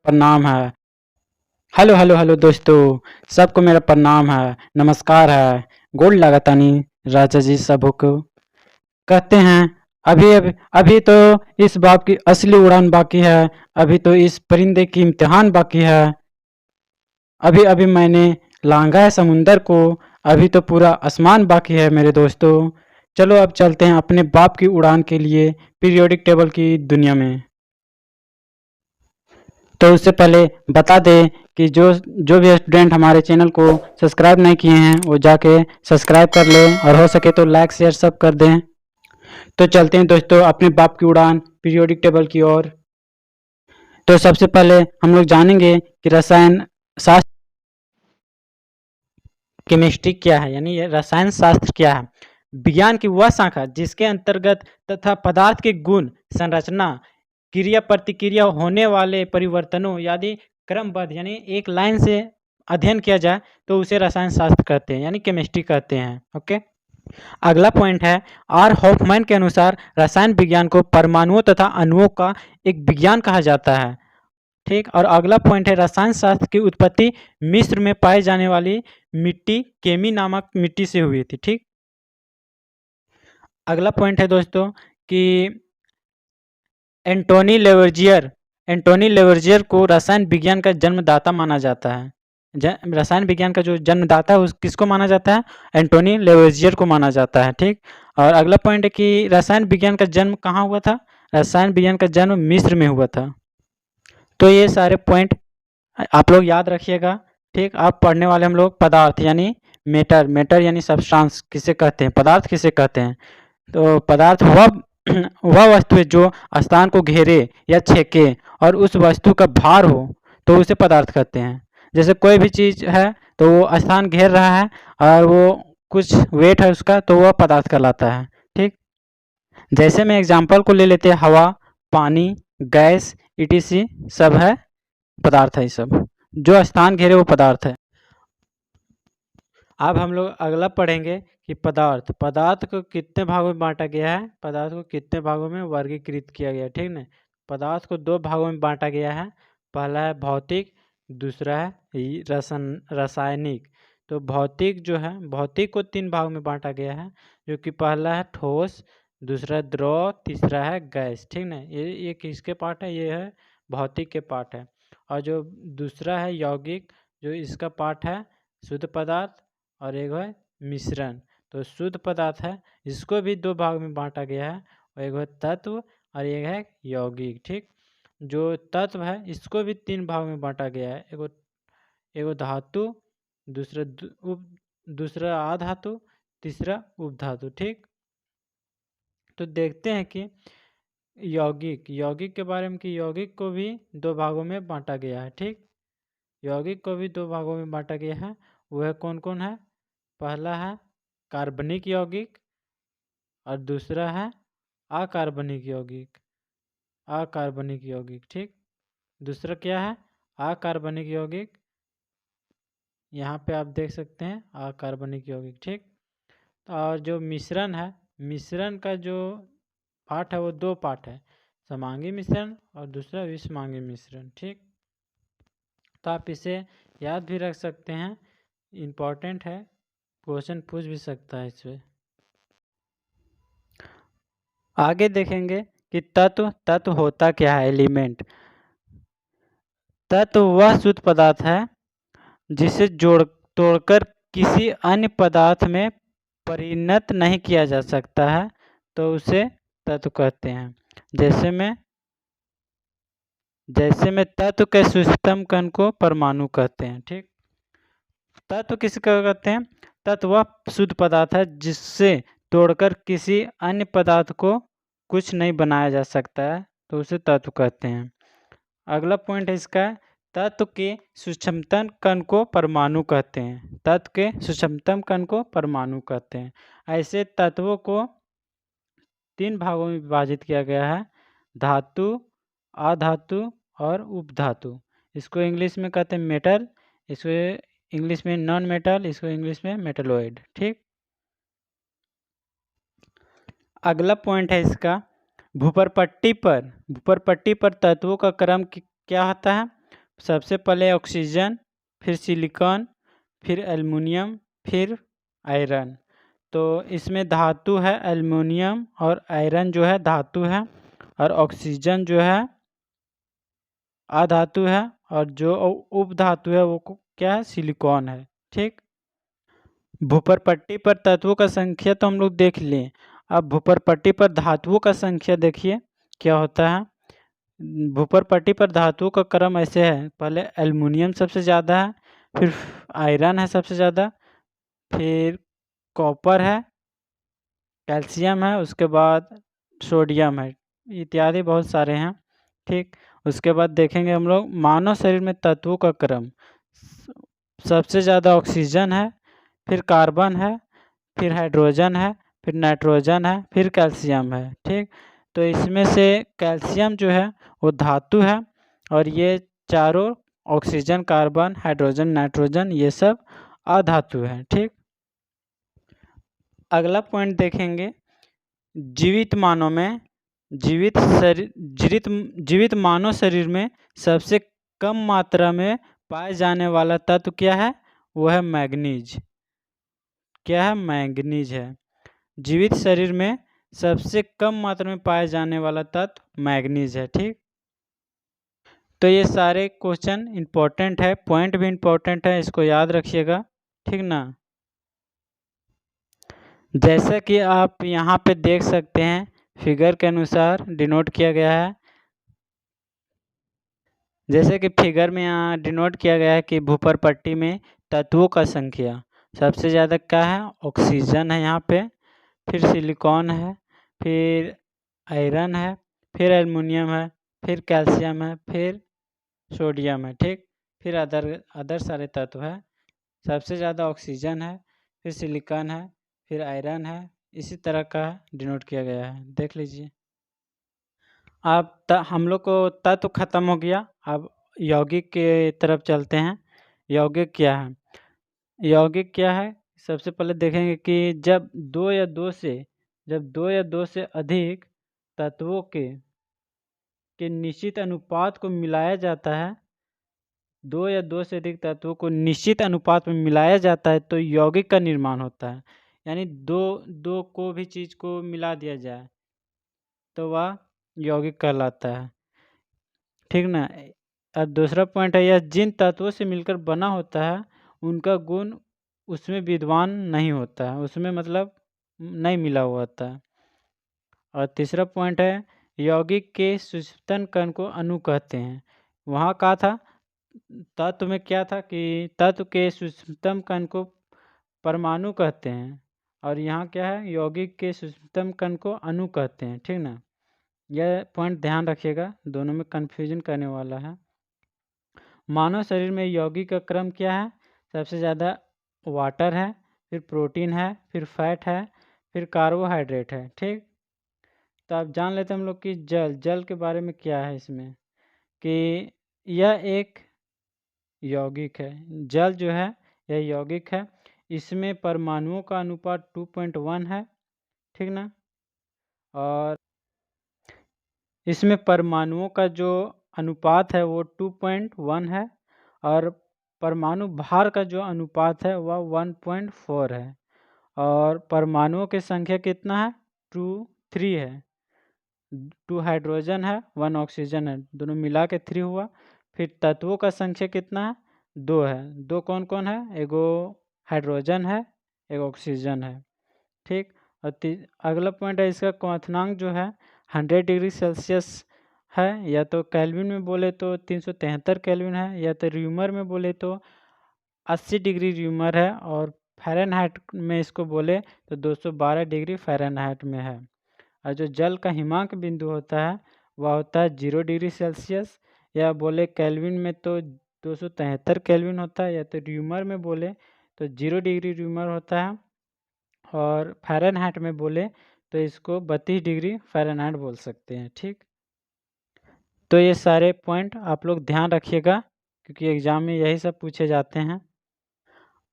प्रणाम है। Hello hello hello दोस्तों, सबको मेरा प्रणाम है, नमस्कार है। गोड़ लागतानी राजा जी सबों को कहते हैं। अभी तो इस बात की असली उड़ान बाकी है। अभी तो इस परिंदे की इम्तिहान बाकी है। अभी अभी मैंने लांघा है समुंदर को। अभी तो पूरा आसमान बाकी है मेरे दोस्तों। चलो अब चलते हैं अपने बाप की उड़ान के लिए पीरियोडिक टेबल की दुनिया में। तो उससे पहले बता दें कि जो भी स्टूडेंट हमारे चैनल को सब्सक्राइब नहीं किए हैं वो जाके सब्सक्राइब कर लें और हो सके तो लाइक शेयर सब कर दें। तो चलते हैं दोस्तों अपने बाप की उड़ान पीरियोडिक टेबल की ओर। तो सबसे पहले हम लोग जानेंगे कि रसायन शास्त्र केमिस्ट्री क्या है, यानी ये रसायन शास्त्र क्या है। विज्ञान की वह शाखा जिसके अंतर्गत तथा पदार्थ के गुण, संरचना, क्रिया प्रतिक्रिया होने वाले परिवर्तनों यदि क्रमबद्ध यानी एक लाइन से अध्ययन किया जाए तो उसे रसायन शास्त्र कहते हैं, यानी केमिस्ट्री कहते हैं। ओके, अगला पॉइंट है आर हॉफमैन के अनुसार रसायन विज्ञान को परमाणुओं तथा अणुओं का एक विज्ञान कहा जाता है। ठीक, और अगला पॉइंट है रसायन शास्त्र की उत्पत्ति मिस्र में पाई जाने वाली मिट्टी केमी नामक मिट्टी से हुई थी। ठीक, अगला पॉइंट है दोस्तों कि एंटोनी लेवर्जियर को रसायन विज्ञान का जन्मदाता माना जाता है। रसायन विज्ञान का जो जन्मदाता है उस किसको माना जाता है? एंटोनी लेवर्जियर को माना जाता है। ठीक, और अगला पॉइंट है कि रसायन विज्ञान का जन्म कहाँ हुआ था? रसायन विज्ञान का जन्म मिस्र में हुआ था। तो ये सारे पॉइंट आप लोग याद रखिएगा। ठीक, आप पढ़ने वाले हम लोग पदार्थ यानी मेटर यानी सब्सटेंस किसे कहते हैं, पदार्थ किसे कहते हैं। तो पदार्थ वह वह वस्तु है जो स्थान को घेरे या छेके और उस वस्तु का भार हो तो उसे पदार्थ कहते हैं। जैसे कोई भी चीज़ है तो वो स्थान घेर रहा है और वो कुछ वेट है उसका तो वह पदार्थ कहलाता है। ठीक, जैसे मैं एग्जांपल को ले लेते हैं, हवा, पानी, गैस, ईटीसी सब है पदार्थ है। ये सब जो स्थान घेरे वो पदार्थ है। अब हम लोग अगला पढ़ेंगे कि पदार्थ को कितने भागों में बांटा गया है, पदार्थ को कितने भागों में वर्गीकृत किया गया है। ठीक ना, पदार्थ को दो भागों में बांटा गया है। पहला है भौतिक, दूसरा है रासायनिक। तो भौतिक जो है, भौतिक को तीन भागों में बांटा गया है, जो कि पहला है ठोस, दूसरा है द्रव, तीसरा है गैस। ठीक ना, ये किसके पार्ट है? ये है भौतिक के पार्ट है। और जो दूसरा है यौगिक, जो इसका पार्ट है शुद्ध पदार्थ और एक है मिश्रण। तो शुद्ध पदार्थ है, इसको भी दो भाग में बांटा गया है, और एक है तत्व और एक है यौगिक। ठीक, जो तत्व है इसको भी तीन भाग में बांटा गया है, एगो धातु, दूसरा अधातु, तीसरा उपधातु। ठीक, तो देखते हैं कि यौगिक के बारे में कि यौगिक को भी दो भागों में बांटा गया है। ठीक, यौगिक को भी दो भागों में बांटा गया है। वह कौन कौन है? पहला है कार्बनिक यौगिक और दूसरा है अकार्बनिक यौगिक। ठीक, दूसरा क्या है? अकार्बनिक यौगिक। यहाँ पे आप देख सकते हैं अकार्बनिक यौगिक। ठीक, और जो मिश्रण है, मिश्रण का जो पार्ट है वो दो पार्ट है, समांगी मिश्रण और दूसरा विषमांगी मिश्रण। ठीक, तो आप इसे याद भी रख सकते हैं, इम्पॉर्टेंट है, क्वेश्चन पूछ भी सकता है इससे। आगे देखेंगे कि तत्व होता क्या है। एलिमेंट, तत्व वह शुद्ध पदार्थ है जिसे तोड़कर किसी अन्य पदार्थ में परिणत नहीं किया जा सकता है, तो उसे तत्व कहते हैं। जैसे में तत्व के सूक्ष्मतम कण को परमाणु कहते हैं। ठीक, तत्व किसे कहते हैं? तत्व वह शुद्ध पदार्थ है जिससे तोड़कर किसी अन्य पदार्थ को कुछ नहीं बनाया जा सकता है, तो उसे तत्व कहते हैं। अगला पॉइंट है इसका, तत्व के सूक्ष्मतम कण को परमाणु कहते हैं। तत्व के सूक्ष्मतम कण को परमाणु कहते हैं। ऐसे तत्वों को तीन भागों में विभाजित किया गया है, धातु, अधातु और उपधातु। इसको इंग्लिश में कहते हैं मेटल, इसको इंग्लिश में नॉन मेटल, इसको इंग्लिश में मेटलॉइड। ठीक, अगला पॉइंट है इसका, भूपर पट्टी पर तत्वों का क्रम क्या होता है? सबसे पहले ऑक्सीजन, फिर सिलिकॉन, फिर एल्युमिनियम, फिर आयरन। तो इसमें धातु है एल्युमिनियम और आयरन जो है धातु है, और ऑक्सीजन जो है अधातु है, और जो उपधातु है वो क्या है, सिलिकॉन है। ठीक। भूपरपट्टी पर तत्वों का संख्या तो हम लोग देख लिए। अब भूपरपट्टी पर धातुओं का संख्या देखिए क्या होता है। भूपरपट्टी पर धातुओं का क्रम ऐसे है, पहले एल्युमिनियम सबसे ज़्यादा है, फिर आयरन है सबसे ज़्यादा, फिर कॉपर है, कैल्शियम है, उसके बाद सोडियम है, इत्यादि बहुत सारे हैं। ठीक। उसके बाद देखेंगे हम लोग मानव शरीर में तत्वों का क्रम। सबसे ज़्यादा ऑक्सीजन है, फिर कार्बन है, फिर हाइड्रोजन है, फिर नाइट्रोजन है, फिर कैल्शियम है। ठीक। तो इसमें से कैल्शियम जो है वो धातु है, और ये चारों ऑक्सीजन, कार्बन, हाइड्रोजन, नाइट्रोजन ये सब अधातु है। ठीक। अगला पॉइंट देखेंगे, जीवित मानव में जीवित मानव शरीर में सबसे कम मात्रा में पाए जाने वाला तत्व क्या है, वो है मैग्नीज। क्या है, मैग्नीज है। जीवित शरीर में सबसे कम मात्रा में पाए जाने वाला तत्व मैग्नीज है। ठीक। तो ये सारे क्वेश्चन इम्पोर्टेंट है, पॉइंट भी इम्पोर्टेंट है, इसको याद रखिएगा। ठीक ना। जैसा कि आप यहाँ पे देख सकते हैं, फिगर के अनुसार डिनोट किया गया है। जैसे कि फिगर में यहाँ डिनोट किया गया है कि भूपरपट्टी में तत्वों का संख्या सबसे ज़्यादा क्या है, ऑक्सीजन है यहाँ पे, फिर सिलिकॉन है, फिर आयरन है, फिर एल्युमिनियम है, फिर कैल्शियम है, फिर सोडियम है। ठीक। फिर अदर सारे तत्व है। सबसे ज़्यादा ऑक्सीजन है, फिर सिलिकॉन है, फिर आयरन है, इसी तरह का डिनोट किया गया है, देख लीजिए। अब हम लोग को तत्व खत्म हो गया, अब यौगिक के तरफ चलते हैं। यौगिक क्या है, यौगिक क्या है, सबसे पहले देखेंगे कि जब दो या दो से अधिक तत्वों के निश्चित अनुपात को मिलाया जाता है, दो या दो से अधिक तत्वों को निश्चित अनुपात में मिलाया जाता है तो यौगिक का निर्माण होता है। यानी दो दो को भी चीज़ को मिला दिया जाए तो वह यौगिक कहलाता है। ठीक ना। अब दूसरा पॉइंट है, यह जिन तत्वों से मिलकर बना होता है उनका गुण उसमें विद्यमान नहीं होता है, उसमें मतलब नहीं मिला हुआ होता है। और तीसरा पॉइंट है, यौगिक के सुषुप्तन कण को अणु कहते हैं। वहाँ कहा था, तत्व में क्या था कि तत्व के सुषुप्तम कण को परमाणु कहते हैं, और यहाँ क्या है, यौगिक के सुषुप्तम कण को अणु कहते हैं। ठीक ना। यह पॉइंट ध्यान रखिएगा, दोनों में कन्फ्यूजन करने वाला है। मानव शरीर में यौगिक का क्रम क्या है, सबसे ज़्यादा वाटर है, फिर प्रोटीन है, फिर फैट है, फिर कार्बोहाइड्रेट है। ठीक। तो आप जान लेते हैं हम लोग कि जल के बारे में क्या है इसमें, कि यह एक यौगिक है। जल जो है यह यौगिक है, इसमें परमाणुओं का अनुपात 2.1 है। ठीक ना। और इसमें परमाणुओं का जो अनुपात है वो 2.1 है, और परमाणु भार का जो अनुपात है वह 1.4 है, और परमाणुओं की संख्या कितना है, 3 है। 2 हाइड्रोजन है, 1 ऑक्सीजन है, दोनों मिला के 3 हुआ। फिर तत्वों का संख्या कितना है, 2 है। 2 कौन कौन है, एगो हाइड्रोजन है, एक ऑक्सीजन है। ठीक। और अगला पॉइंट है, इसका क्वथनांक जो है 100 डिग्री सेल्सियस है, या तो केल्विन में बोले तो 373 केल्विन है, या तो र्यूमर में बोले तो 80 डिग्री र्यूमर है, और फ़ारेनहाइट में इसको बोले तो 212 डिग्री फ़ारेनहाइट में है। और जो जल का हिमांक बिंदु होता है वह होता है 0 डिग्री सेल्सियस, या बोले केल्विन में तो 273 केल्विन होता है, या तो र्यूमर में बोले तो 0 डिग्री र्यूमर होता है, और फ़ारेनहाइट में बोले तो इसको 32 डिग्री फ़ारेनहाइट बोल सकते हैं। ठीक। तो ये सारे पॉइंट आप लोग ध्यान रखिएगा, क्योंकि एग्ज़ाम में यही सब पूछे जाते हैं।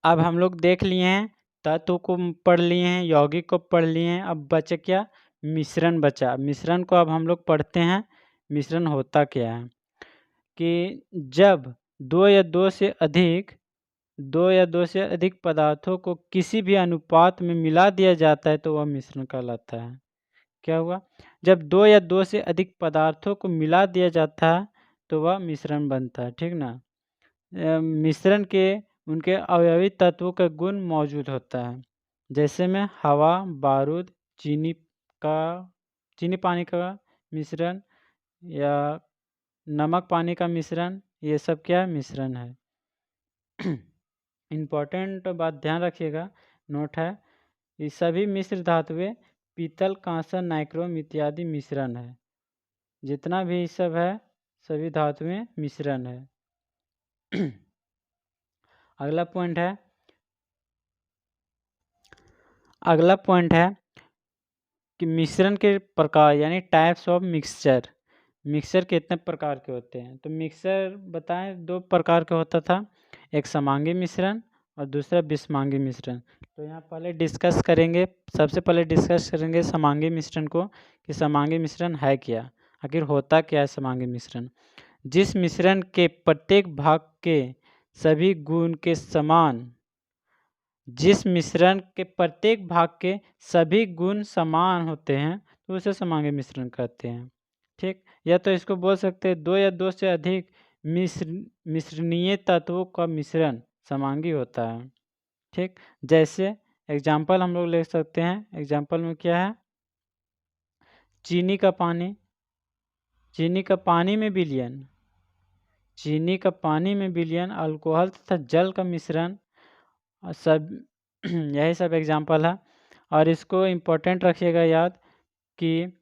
अब हम लोग देख लिए हैं, तत्व को पढ़ लिए हैं, यौगिक को पढ़ लिए हैं, अब बचे क्या, मिश्रण बचा। मिश्रण को अब हम लोग पढ़ते हैं, मिश्रण होता क्या है। कि जब दो या दो से अधिक पदार्थों को किसी भी अनुपात में मिला दिया जाता है तो वह मिश्रण कहलाता है। क्या हुआ? जब दो या दो से अधिक पदार्थों को मिला दिया जाता है तो वह मिश्रण बनता है, ठीक ना। मिश्रण के उनके अवयवी तत्वों का गुण मौजूद होता है, जैसे में हवा, बारूद, चीनी पानी का मिश्रण या नमक पानी का मिश्रण, ये सब क्या मिश्रण है। इम्पोर्टेंट बात ध्यान रखिएगा, नोट है, ये सभी मिश्र धातुएं पीतल, कांसा, नाइक्रोम इत्यादि मिश्रण है। जितना भी सब है सभी धातुएं मिश्रण है। अगला पॉइंट है कि मिश्रण के प्रकार यानी टाइप्स ऑफ मिक्सचर कितने प्रकार के होते हैं। तो मिक्सचर बताएं, दो प्रकार का होता था, एक समांगी मिश्रण और दूसरा विषमांगी मिश्रण। तो यहाँ सबसे पहले डिस्कस करेंगे समांगी मिश्रण को, कि समांगी मिश्रण है क्या, आखिर होता क्या है समांगी मिश्रण। जिस मिश्रण के प्रत्येक भाग के सभी गुण के समान होते हैं तो उसे समांगी मिश्रण कहते हैं, ठीक। या तो इसको बोल सकते हैं दो या दो से अधिक मिश्रणीय तत्वों का मिश्रण समांगी होता है, ठीक। जैसे एग्जाम्पल हम लोग ले सकते हैं, एग्जाम्पल में क्या है, चीनी का पानी में विलयन, अल्कोहल तथा जल का मिश्रण, सब यही सब एग्जाम्पल है। और इसको इम्पोर्टेंट रखिएगा याद कि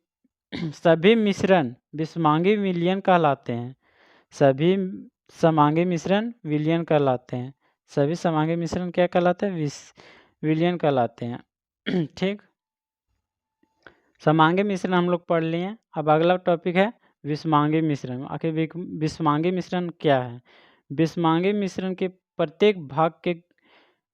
सभी मिश्रण विषमांगी विलयन कहलाते हैं, सभी समांगी मिश्रण विलयन कहलाते हैं, सभी समांगी मिश्रण क्या कहलाते हैं, विलयन कहलाते हैं। ठीक, समांगी मिश्रण हम लोग पढ़ लिए। अब अगला टॉपिक है विषमांगी मिश्रण। आखिर विषमांगी मिश्रण क्या है। विषमांगी मिश्रण के प्रत्येक भाग के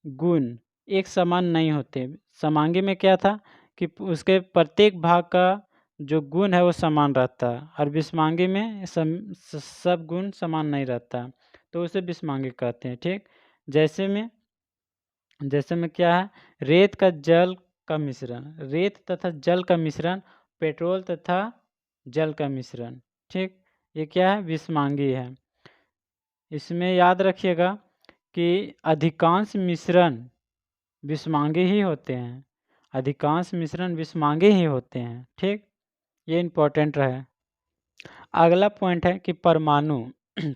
गुण एक समान नहीं होते। समांगी में क्या था कि उसके प्रत्येक भाग का जो गुण है वो समान रहता है, और विषमांगी में सब गुण समान नहीं रहता, तो उसे विषमांगी कहते हैं, ठीक। जैसे में क्या है, रेत तथा जल का मिश्रण, पेट्रोल तथा जल का मिश्रण, ठीक, ये क्या है, विषमांगी है। इसमें याद रखिएगा कि अधिकांश मिश्रण विषमांगी ही होते हैं, ठीक, ये इम्पोर्टेंट रहे। अगला पॉइंट है कि परमाणु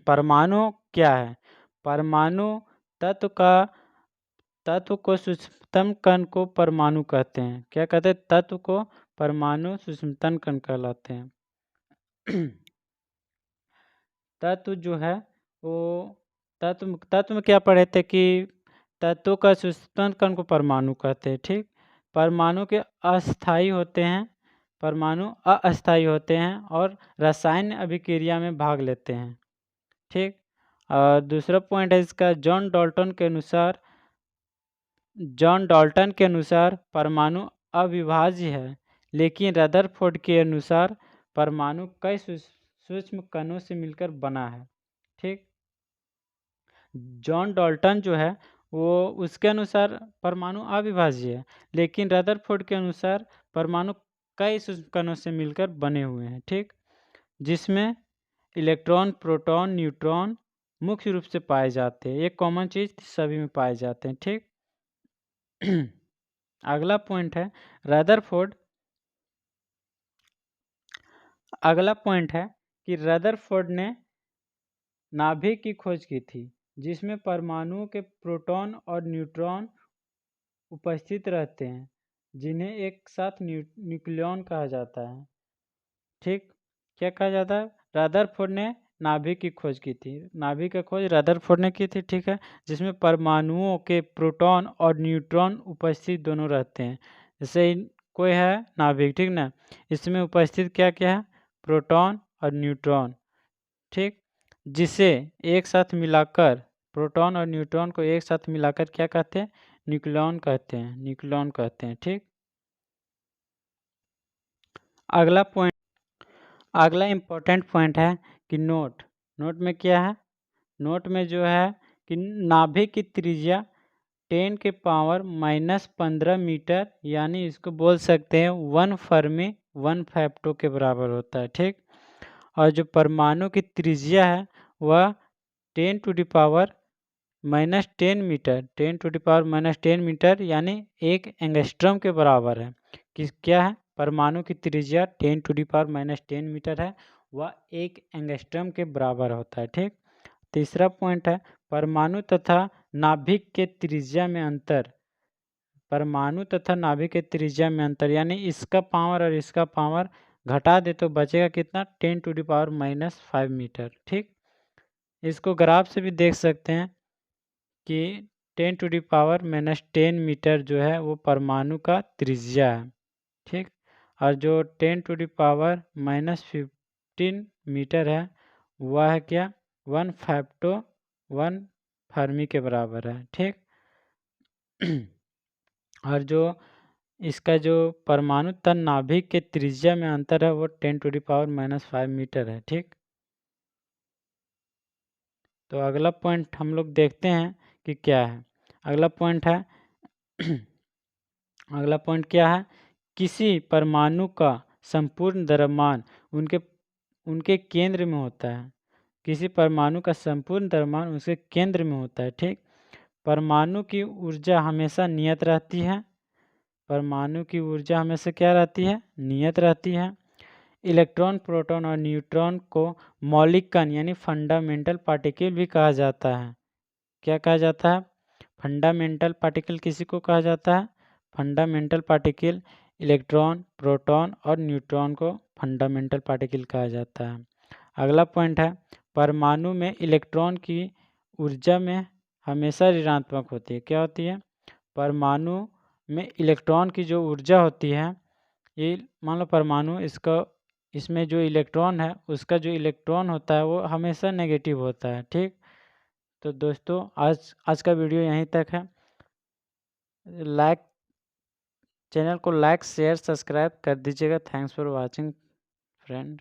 परमाणु क्या है। परमाणु तत्व को सूक्ष्मतम कण को परमाणु कहते हैं। क्या कहते हैं, तत्व को परमाणु सूक्ष्मतम कण कहलाते हैं। तत्व जो है वो तत्व में क्या पढ़े थे कि तत्वों का सूक्ष्मतम कण को परमाणु कहते हैं, ठीक। परमाणु के अस्थायी होते हैं और रासायनिक अभिक्रिया में भाग लेते हैं, ठीक। और दूसरा पॉइंट है इसका, जॉन डाल्टन के अनुसार परमाणु अविभाज्य है, लेकिन रदरफोर्ड के अनुसार परमाणु कई सूक्ष्म कणों से मिलकर बना है, ठीक। जॉन डाल्टन जो है वो उसके अनुसार परमाणु अविभाज्य है, लेकिन रदरफोर्ड के अनुसार परमाणु कई सूक्ष्म कणों से मिलकर बने हुए हैं, ठीक, जिसमें इलेक्ट्रॉन, प्रोटॉन, न्यूट्रॉन मुख्य रूप से पाए जाते हैं। ये कॉमन चीज सभी में पाए जाते हैं, ठीक। अगला पॉइंट है कि रदरफोर्ड ने नाभिक की खोज की थी, जिसमें परमाणुओं के प्रोटॉन और न्यूट्रॉन उपस्थित रहते हैं, जिन्हें एक साथ न्यूक्लियॉन कहा जाता है, ठीक। क्या कहा जाता है, रदरफोर्ड ने नाभिक की खोज की थी, नाभिक की खोज रदरफोर्ड ने की थी, ठीक है, जिसमें परमाणुओं के प्रोटॉन और न्यूट्रॉन उपस्थित दोनों रहते हैं। जैसे कोई है नाभिक, ठीक ना, इसमें उपस्थित क्या क्या है, प्रोटॉन और न्यूट्रॉन, ठीक, जिसे एक साथ मिलाकर, प्रोटॉन और न्यूट्रॉन को एक साथ मिलाकर क्या कहते हैं, न्यूक्लियॉन कहते हैं, ठीक। अगला इम्पोर्टेंट पॉइंट है कि नोट में क्या है, नोट में जो है कि नाभिक की त्रिज्या 10 के पावर -15 मीटर, यानी इसको बोल सकते हैं 1 फर्मी 1 फेप्टो के बराबर होता है, ठीक। और जो परमाणु की त्रिज्या है वह 10 to the power -10 metre, 10 to the power -10 metre यानी 1 एंगस्ट्रॉम के बराबर है। क्या है? परमाणु की त्रिज्या 10 टू द पावर -10 मीटर है, वह 1 एंगस्ट्रॉम के बराबर होता है, ठीक। तीसरा पॉइंट है परमाणु तथा नाभिक के त्रिज्या में अंतर। परमाणु तथा नाभिक के त्रिज्या में अंतर यानी इसका पावर और इसका पावर घटा दे तो बचेगा कितना? 10 टू द पावर -5 मीटर, ठीक। इसको ग्राफ से भी देख सकते हैं कि 10 टू द पावर -10 मीटर जो है वो परमाणु का त्रिज्या है, ठीक। और जो 10 टू द पावर -15 मीटर है वह है क्या? 1 फेप्टो 1 फर्मी के बराबर है, ठीक। और जो इसका जो परमाणु तथा नाभिक के त्रिज्या में अंतर है वो 10 टू द पावर -5 मीटर है, ठीक। तो अगला पॉइंट हम लोग देखते हैं कि क्या है। अगला पॉइंट है अगला पॉइंट क्या है? किसी परमाणु का संपूर्ण द्रव्यमान उनके केंद्र में होता है। किसी परमाणु का संपूर्ण द्रव्यमान उसके केंद्र में होता है, ठीक। परमाणु की ऊर्जा हमेशा नियत रहती है। परमाणु की ऊर्जा हमेशा क्या रहती है? नियत रहती है। इलेक्ट्रॉन, प्रोटॉन और न्यूट्रॉन को मौलिक कण यानी फंडामेंटल पार्टिकल भी कहा जाता है। क्या कहा जाता है? फंडामेंटल पार्टिकल किसी को कहा जाता है? फंडामेंटल पार्टिकल इलेक्ट्रॉन, प्रोटॉन और न्यूट्रॉन को फंडामेंटल पार्टिकल कहा जाता है। अगला पॉइंट है परमाणु में इलेक्ट्रॉन की ऊर्जा में हमेशा ऋणात्मक होती है। क्या होती है? परमाणु में इलेक्ट्रॉन की जो ऊर्जा होती है, ये मान लो परमाणु इसमें जो इलेक्ट्रॉन है उसका जो इलेक्ट्रॉन होता है वो हमेशा नेगेटिव होता है, ठीक। तो दोस्तों आज का वीडियो यहीं तक है। चैनल को लाइक शेयर सब्सक्राइब कर दीजिएगा। Thanks for watching friend.